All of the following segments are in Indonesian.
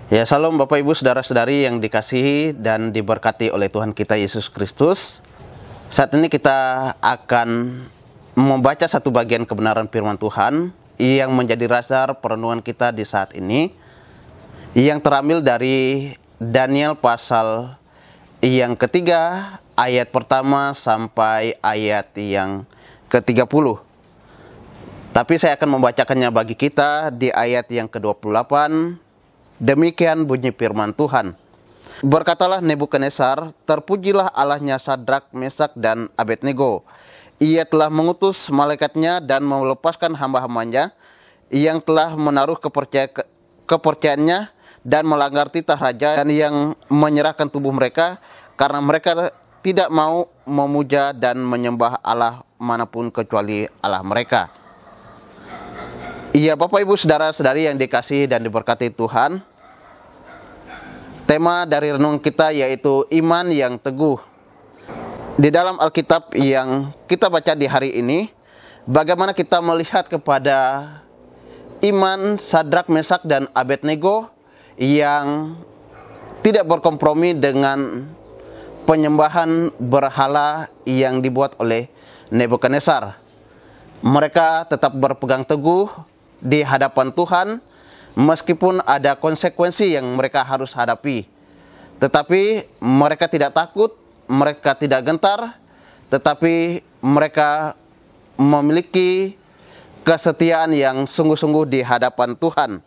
Ya, salam Bapak Ibu Saudara-saudari yang dikasihi dan diberkati oleh Tuhan kita Yesus Kristus. Saat ini kita akan membaca satu bagian kebenaran firman Tuhan yang menjadi dasar perenungan kita di saat ini, yang terambil dari Daniel pasal yang ketiga, ayat pertama sampai ayat yang ke-30. Tapi saya akan membacakannya bagi kita di ayat yang ke-28. Demikian bunyi firman Tuhan. Berkatalah Nebukadnezar, terpujilah Allahnya Sadrak, Mesak, dan Abednego. Ia telah mengutus malaikatnya dan melepaskan hamba-hambanya yang telah menaruh kepercayaannya dan melanggar titah raja, dan yang menyerahkan tubuh mereka karena mereka tidak mau memuja dan menyembah Allah manapun kecuali Allah mereka. Iya, Bapak Ibu Saudara-saudari yang dikasihi dan diberkati Tuhan, tema dari renung kita yaitu iman yang teguh. Di dalam Alkitab yang kita baca di hari ini, bagaimana kita melihat kepada iman Sadrak, Mesak, dan Abednego yang tidak berkompromi dengan penyembahan berhala yang dibuat oleh Nebukadnezar. Mereka tetap berpegang teguh di hadapan Tuhan, meskipun ada konsekuensi yang mereka harus hadapi. Tetapi mereka tidak takut, mereka tidak gentar, tetapi mereka memiliki kesetiaan yang sungguh-sungguh di hadapan Tuhan.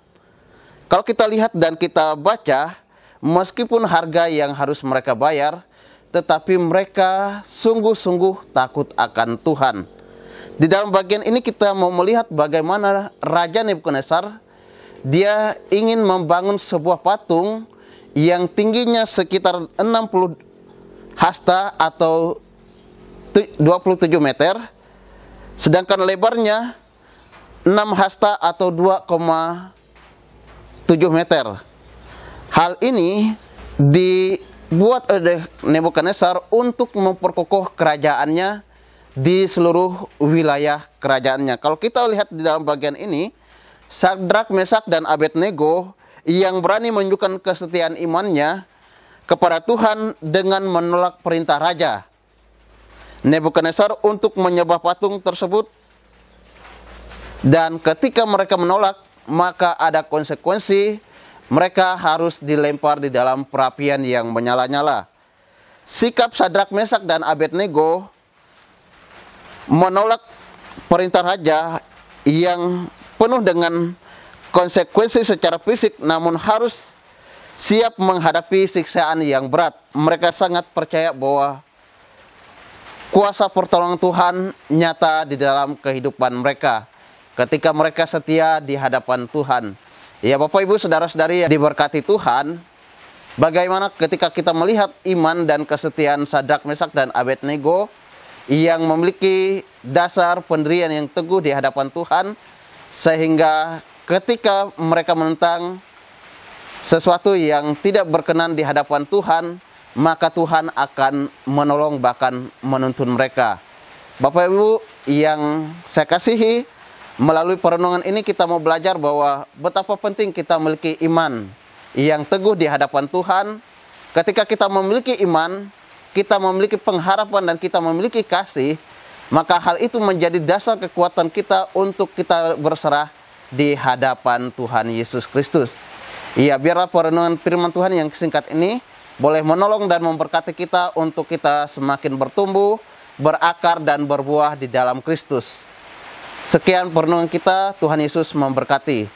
Kalau kita lihat dan kita baca, meskipun harga yang harus mereka bayar, tetapi mereka sungguh-sungguh takut akan Tuhan. Di dalam bagian ini kita mau melihat bagaimana Raja Nebukadnezar, dia ingin membangun sebuah patung yang tingginya sekitar 60 hasta atau 27 meter, sedangkan lebarnya 6 hasta atau 2,7 meter. Hal ini dibuat oleh Nebukadnezar untuk memperkokoh kerajaannya di seluruh wilayah kerajaannya. Kalau kita lihat di dalam bagian ini, Sadrak, Mesak, dan Abednego yang berani menunjukkan kesetiaan imannya kepada Tuhan dengan menolak perintah raja Nebukadnezar untuk menyembah patung tersebut. Dan ketika mereka menolak, maka ada konsekuensi. Mereka harus dilempar di dalam perapian yang menyala-nyala. Sikap Sadrak, Mesak, dan Abednego menolak perintah raja yang penuh dengan konsekuensi secara fisik, namun harus siap menghadapi siksaan yang berat. Mereka sangat percaya bahwa kuasa pertolongan Tuhan nyata di dalam kehidupan mereka ketika mereka setia di hadapan Tuhan. Ya, Bapak Ibu Saudara-saudari yang diberkati Tuhan, bagaimana ketika kita melihat iman dan kesetiaan Sadrak, Mesak, dan Abednego yang memiliki dasar pendirian yang teguh di hadapan Tuhan, sehingga ketika mereka menentang sesuatu yang tidak berkenan di hadapan Tuhan, maka Tuhan akan menolong, bahkan menuntun mereka. Bapak Ibu yang saya kasihi, melalui perenungan ini kita mau belajar bahwa betapa penting kita memiliki iman yang teguh di hadapan Tuhan. Ketika kita memiliki iman, kita memiliki pengharapan, dan kita memiliki kasih, maka hal itu menjadi dasar kekuatan kita untuk kita berserah di hadapan Tuhan Yesus Kristus. Iya, biarlah perenungan firman Tuhan yang singkat ini boleh menolong dan memberkati kita untuk kita semakin bertumbuh, berakar, dan berbuah di dalam Kristus. Sekian perenungan kita, Tuhan Yesus memberkati.